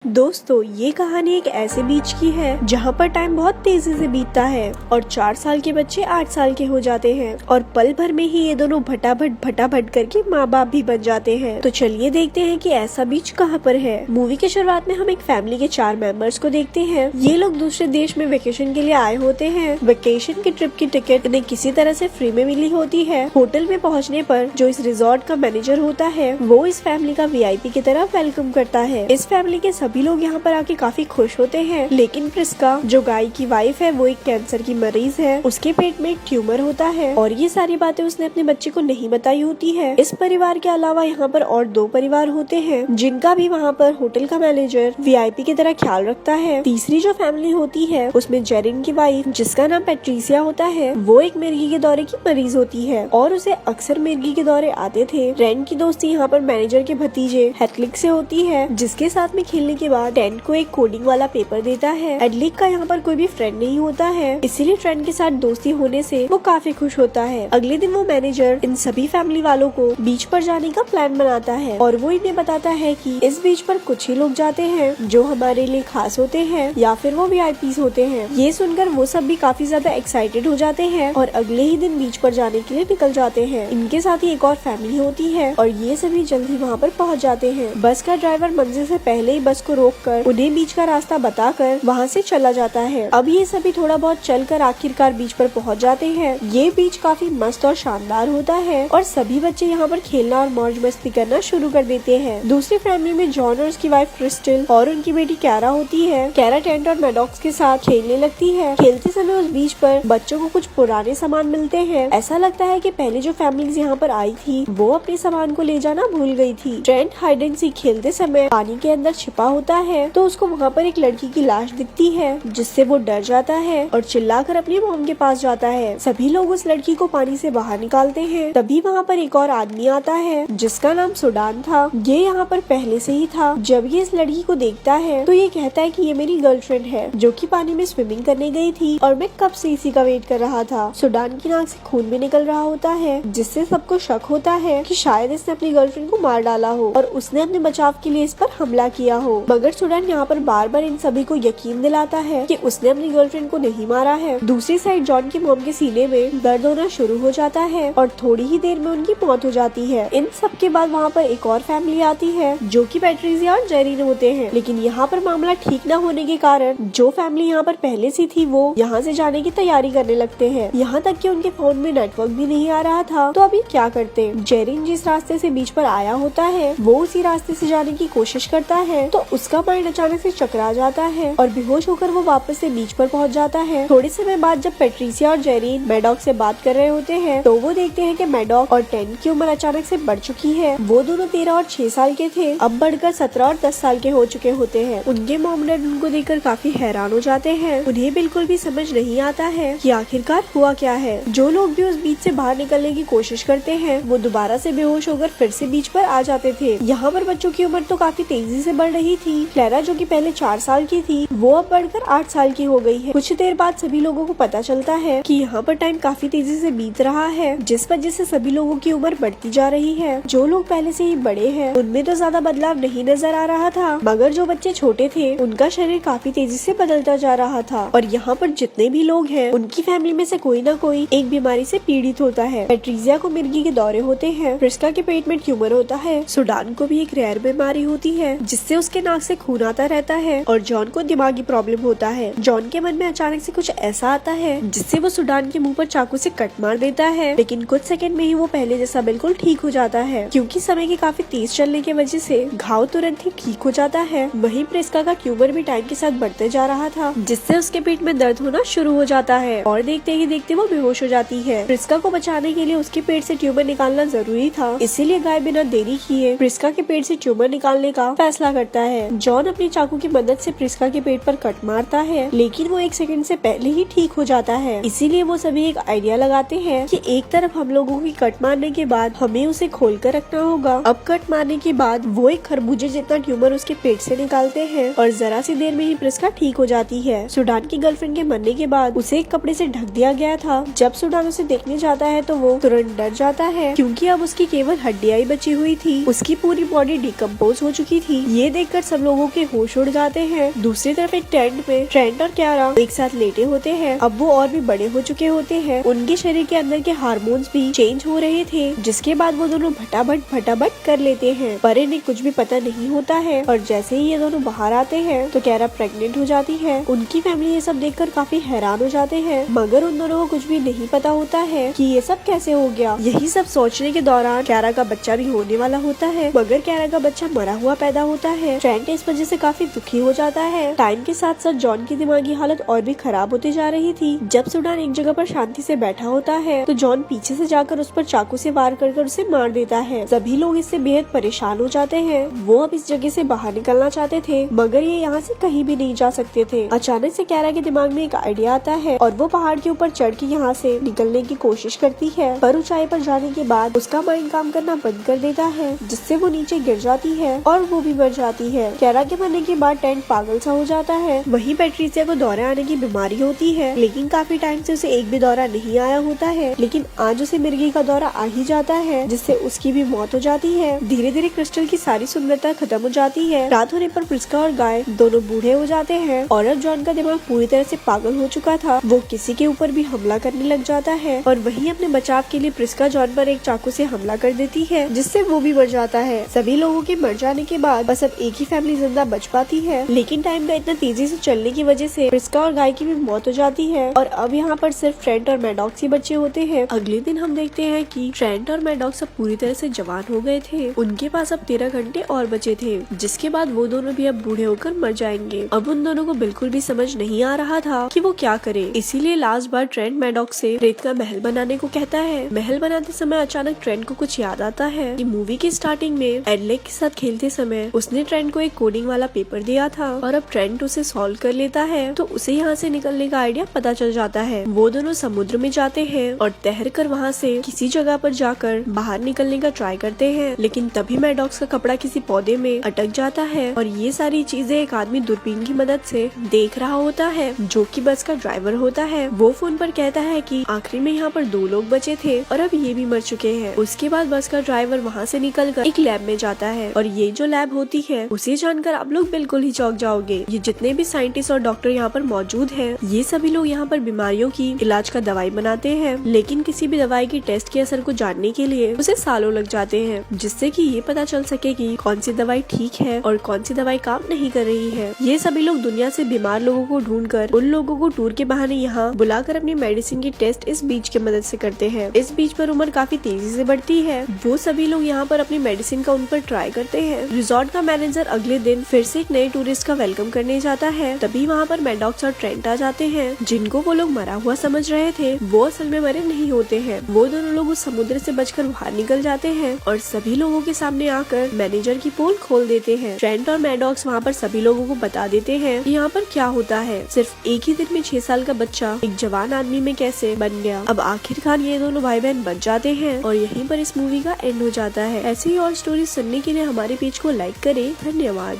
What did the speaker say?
दोस्तों, ये कहानी एक ऐसे बीच की है जहाँ पर टाइम बहुत तेजी से बीतता है और 4 साल के बच्चे 8 साल के हो जाते हैं और पल भर में ही ये दोनों भटाभट करके माँ बाप भी बन जाते हैं। तो चलिए देखते हैं कि ऐसा बीच कहाँ पर है। मूवी के शुरुआत में हम एक फैमिली के 4 मेंबर्स को देखते हैं। ये लोग दूसरे देश में वेकेशन के लिए आए होते हैं। वेकेशन की ट्रिप की टिकट इन्हें किसी तरह से फ्री में मिली होती है। होटल में पहुँचने पर जो इस रिजॉर्ट का मैनेजर होता है वो इस फैमिली का VIP की तरह वेलकम करता है। इस फैमिली के सभी लोग यहाँ पर आके काफी खुश होते हैं, लेकिन प्रिस्का जो गाय की वाइफ है वो एक कैंसर की मरीज है। उसके पेट में एक ट्यूमर होता है और ये सारी बातें उसने अपने बच्चे को नहीं बताई होती है। इस परिवार के अलावा यहाँ पर और 2 परिवार होते हैं जिनका भी वहाँ पर होटल का मैनेजर VIP की तरह ख्याल रखता है। तीसरी जो फैमिली होती है उसमें जेरिन की वाइफ जिसका नाम पैट्रिसिया होता है वो एक मिर्गी के दौरे की मरीज होती है और उसे अक्सर मिर्गी के दौरे आते थे। रैन की दोस्ती यहाँ पर मैनेजर के भतीजे हेटलिक से होती है जिसके साथ में खेलने के बाद ट्रेंट को एक कोडिंग वाला पेपर देता है। एडलिक का यहाँ पर कोई भी फ्रेंड नहीं होता है, इसीलिए ट्रेंट के साथ दोस्ती होने से वो काफी खुश होता है। अगले दिन वो मैनेजर इन सभी फैमिली वालों को बीच पर जाने का प्लान बनाता है और वो इन्हें बताता है कि इस बीच पर कुछ ही लोग जाते हैं जो हमारे लिए खास होते हैं या फिर वो VIPs होते हैं। ये सुनकर वो सब भी काफी ज्यादा एक्साइटेड हो जाते हैं और अगले ही दिन बीच पर जाने के लिए निकल जाते हैं। इनके साथ ही एक और फैमिली होती है और ये सभी जल्दी वहाँ पर पहुँच जाते हैं। बस का ड्राइवर मंजिल से पहले ही बस को रोककर उन्हें बीच का रास्ता बताकर वहाँ से चला जाता है। अब ये सभी थोड़ा बहुत चलकर आखिरकार बीच पर पहुँच जाते हैं। ये बीच काफी मस्त और शानदार होता है और सभी बच्चे यहाँ पर खेलना और मौज मस्ती करना शुरू कर देते हैं। दूसरी फैमिली में जॉन और उसकी वाइफ क्रिस्टल और उनकी बेटी कैरा होती है। कैरा टेंट और मैडॉक्स के साथ खेलने लगती है। खेलते समय उस बीच पर बच्चों को कुछ पुराने सामान मिलते हैं। ऐसा लगता है कि पहले जो फैमिलीज यहाँ पर आई थी वो अपने सामान को ले जाना भूल गई थी। ट्रेंट हाइड एंड सीक खेलते समय पानी के अंदर छिपा होता है तो उसको वहाँ पर एक लड़की की लाश दिखती है जिससे वो डर जाता है और चिल्लाकर अपनी मॉम के पास जाता है। सभी लोग उस लड़की को पानी से बाहर निकालते हैं। तभी वहाँ पर एक और आदमी आता है जिसका नाम सुडान था। ये यहाँ पर पहले से ही था। जब ये इस लड़की को देखता है तो ये कहता है कि ये मेरी गर्लफ्रेंड है जो कि पानी में स्विमिंग करने गई थी और मैं कब से इसी का वेट कर रहा था। सुडान की नाक से खून भी निकल रहा होता है जिससे सबको शक होता है कि शायद इसने अपनी गर्लफ्रेंड को मार डाला हो और उसने अपने बचाव के लिए इस पर हमला किया हो। मगर सुडान यहाँ पर बार बार इन सभी को यकीन दिलाता है कि उसने अपनी गर्लफ्रेंड को नहीं मारा है। दूसरी साइड जॉन की मॉम के सीने में दर्द होना शुरू हो जाता है और थोड़ी ही देर में उनकी मौत हो जाती है। इन सब के बाद वहाँ पर एक और फैमिली आती है जो कि पैट्रिसिया और जेरिन होते हैं, लेकिन यहाँ पर मामला ठीक न होने के कारण जो फैमिली यहाँ पर पहले से थी वो यहाँ से जाने की तैयारी करने लगते हैं। यहाँ तक कि उनके फोन में नेटवर्क भी नहीं आ रहा था। तो अभी क्या करते? जेरिन जिस रास्ते से बीच पर आया होता है वो उसी रास्ते से जाने की कोशिश करता है तो उसका माइंड अचानक से चकरा जाता है और बेहोश होकर वो वापस से बीच पर पहुंच जाता है। थोड़े समय बाद जब पैट्रिसिया और जेरिन मैडॉक से बात कर रहे होते हैं तो वो देखते हैं कि मैडॉक और टेन की उम्र अचानक से बढ़ चुकी है। वो दोनों 13 और 6 साल के थे, अब बढ़कर 17 और 10 साल के हो चुके होते हैं। उनके मॉम डैड उनको देखकर काफी हैरान हो जाते हैं। उन्हें बिल्कुल भी समझ नहीं आता है कि आखिरकार हुआ क्या है। जो लोग भी उस बीच से बाहर निकलने की कोशिश करते हैं वो दोबारा से बेहोश होकर फिर से बीच पर आ जाते थे। यहाँ पर बच्चों की उम्र तो काफी तेजी से बढ़ रही थी। क्लेरा जो कि पहले 4 साल की थी वो अब बढ़कर 8 साल की हो गई है। कुछ देर बाद सभी लोगों को पता चलता है कि यहाँ पर टाइम काफी तेजी से बीत रहा है जिस वजह से सभी लोगों की उम्र बढ़ती जा रही है। जो लोग पहले से ही बड़े हैं उनमें तो ज्यादा बदलाव नहीं नजर आ रहा था, मगर जो बच्चे छोटे थे उनका शरीर काफी तेजी से बदलता जा रहा था। और यहाँ पर जितने भी लोग हैं उनकी फैमिली में से कोई ना कोई एक बीमारी से पीड़ित होता है। पैट्रिसिया को मिर्गी के दौरे होते हैं, प्रिस्का के पेट में ट्यूमर होता है, सुडान को भी एक रेयर बीमारी होती है जिससे उसके नाक से खून आता रहता है और जॉन को दिमागी प्रॉब्लम होता है। जॉन के मन में अचानक से कुछ ऐसा आता है जिससे वो सुडान के मुंह पर चाकू से कट मार देता है, लेकिन कुछ सेकंड में ही वो पहले जैसा बिल्कुल ठीक हो जाता है। क्योंकि समय के काफी तेज चलने की वजह से घाव तुरंत ही ठीक हो जाता है। वहीं प्रिस्का का ट्यूमर भी टाइम के साथ बढ़ते जा रहा था जिससे उसके पेट में दर्द होना शुरू हो जाता है और देखते ही देखते वो बेहोश हो जाती है। प्रिस्का को बचाने के लिए उसके पेट से ट्यूमर निकालना जरूरी था, इसीलिए गाय बिना देरी किए प्रिस्का के पेट से ट्यूमर निकालने का फैसला करता है। जॉन अपनी चाकू की मदद से प्रिस्का के पेट पर कट मारता है, लेकिन वो 1 सेकंड से पहले ही ठीक हो जाता है। इसीलिए वो सभी एक आइडिया लगाते हैं कि एक तरफ हम लोगों की कट मारने के बाद हमें उसे खोल कर रखना होगा। अब कट मारने के बाद वो एक खरबूजे जितना ट्यूमर उसके पेट से निकालते हैं और जरा सी देर में ही प्रिस्का ठीक हो जाती है। सुडान की गर्लफ्रेंड के मरने के बाद उसे एक कपड़े से ढक दिया गया था। जब सुडान उसे देखने जाता है तो वो तुरंत डर जाता है क्योंकि अब उसकी केवल हड्डियां ही बची हुई थी। उसकी पूरी बॉडी डिकम्पोज हो चुकी थी। ये देखकर सब लोगों के होश उड़ जाते हैं। दूसरी तरफ एक टेंट में ट्रेंट और क्यारा एक साथ लेटे होते हैं। अब वो और भी बड़े हो चुके होते हैं। उनके शरीर के अंदर के हार्मोन्स भी चेंज हो रहे थे, जिसके बाद वो दोनों फटाफट कर लेते हैं, पर इन्हें कुछ भी पता नहीं होता है। और जैसे ही ये दोनों बाहर आते हैं तो क्यारा प्रेग्नेंट हो जाती है। उनकी फैमिली ये सब देखकर काफी हैरान हो जाते हैं, मगर उन दोनों को कुछ भी नहीं पता होता है कि ये सब कैसे हो गया। यही सब सोचने के दौरान क्यारा का बच्चा भी होने वाला होता है, मगर क्यारा का बच्चा मरा हुआ पैदा होता है। ट्रेंट इस वजह से काफी दुखी हो जाता है। टाइम के साथ साथ जॉन की दिमागी हालत और भी खराब होती जा रही थी। जब सुडान एक जगह पर शांति से बैठा होता है तो जॉन पीछे से जाकर उस पर चाकू से वार कर उसे मार देता है। सभी लोग इससे बेहद परेशान हो जाते हैं। वो अब इस जगह से बाहर निकलना चाहते थे, मगर ये यहाँ से कहीं भी नहीं जा सकते थे। अचानक से क्यारा के दिमाग में एक आइडिया आता है और वो पहाड़ के ऊपर चढ़ के यहाँ से निकलने की कोशिश करती है, पर ऊंचाई पर जाने के बाद उसका माइंड काम करना बंद कर देता है, जिससे वो नीचे गिर जाती है और वो भी मर जाती है। क्यारा के मरने के बाद टेंट पागल सा हो जाता है। वहीं पैट्रिसिया को दौरे आने की बीमारी होती है, लेकिन काफी टाइम से उसे एक भी दौरा नहीं आया होता है। लेकिन आज उसे मिर्गी का दौरा आ ही जाता है, जिससे उसकी भी मौत हो जाती है। धीरे धीरे क्रिस्टल की सारी सुंदरता खत्म हो जाती है। रात होने पर प्रिस्का और गाय दोनों बूढ़े हो जाते हैं और अब जॉन का दिमाग पूरी तरह से पागल हो चुका था। वो किसी के ऊपर भी हमला करने लग जाता है और वहीं अपने बचाव के लिए प्रिस्का जॉन पर एक चाकू से हमला कर देती है, जिससे वो भी मर जाता है। सभी लोगों के मर जाने के बाद बस अब एक ही फैमिली जिंदा बच पाती है, लेकिन टाइम का इतना तेजी से चलने की वजह से प्रिस्का और गाय की भी मौत हो जाती है और अब यहाँ पर सिर्फ ट्रेंट और मैडॉक्स ही बचे होते हैं। अगले दिन हम देखते हैं कि ट्रेंट और मैडॉक्स अब पूरी तरह से जवान हो गए थे। उनके पास अब 13 घंटे और बचे थे, जिसके बाद वो दोनों भी अब बूढ़े होकर मर जाएंगे। अब उन दोनों को बिल्कुल भी समझ नहीं आ रहा था कि वो क्या करे, इसीलिए लास्ट बार ट्रेंट मैडॉक्स से रेत का महल बनाने को कहता है। महल बनाते समय अचानक ट्रेंट को कुछ याद आता है कि मूवी की स्टार्टिंग में एडलेक के साथ खेलते समय उसने ट्रेंट को एक कोडिंग वाला पेपर दिया था और अब ट्रेंट उसे सॉल्व कर लेता है, तो उसे यहाँ से निकलने का आइडिया पता चल जाता है। वो दोनों समुद्र में जाते हैं और तैर कर वहाँ से किसी जगह पर जाकर बाहर निकलने का ट्राई करते हैं, लेकिन तभी मैडॉक्स का कपड़ा किसी पौधे में अटक जाता है और ये सारी चीजें एक आदमी दूरबीन की मदद से देख रहा होता है, जो कि बस का ड्राइवर होता है। वो फोन पर कहता है कि आखिरी में यहाँ पर 2 लोग बचे थे और अब ये भी मर चुके हैं। उसके बाद बस का ड्राइवर वहाँ से निकलकर एक लैब में जाता है और ये जो लैब होती है उसे जानकर आप लोग बिल्कुल ही चौंक जाओगे। ये जितने भी साइंटिस्ट और डॉक्टर यहाँ पर मौजूद हैं, ये सभी लोग यहाँ पर बीमारियों की इलाज का दवाई बनाते हैं, लेकिन किसी भी दवाई की टेस्ट के असर को जानने के लिए उसे सालों लग जाते हैं, जिससे कि ये पता चल सके कि कौन सी दवाई ठीक है और कौन सी दवाई काम नहीं कर रही है। ये सभी लोग दुनिया से बीमार लोगों को ढूंढकर उन लोगों को टूर के बहाने यहाँ बुलाकर अपनी मेडिसिन की टेस्ट इस बीच की मदद से करते हैं। इस बीच पर उम्र काफी तेजी से बढ़ती है। वो सभी लोग यहाँ पर अपनी मेडिसिन का उन पर ट्राई करते हैं। रिजॉर्ट का मैनेजर अगले दिन फिर से एक नए टूरिस्ट का वेलकम करने जाता है। तभी वहाँ पर मैडॉक्स और ट्रेंट आ जाते हैं, जिनको वो लोग मरा हुआ समझ रहे थे, वो असल में मरे नहीं होते हैं। वो दोनों लोग उस समुद्र से बचकर बाहर निकल जाते हैं और सभी लोगों के सामने आकर मैनेजर की पोल खोल देते हैं। ट्रेंट और मैडॉक्स वहाँ पर सभी लोगों को बता देते हैं कि यहाँ पर क्या होता है। सिर्फ एक ही दिन में 6 साल का बच्चा एक जवान आदमी में कैसे बन गया। अब आखिरकार ये दोनों भाई बहन बच जाते हैं और यहीं पर इस मूवी का एंड हो जाता है। ऐसे ही और स्टोरी सुनने के लिए हमारे पेज को लाइक करें। धन्यवाद।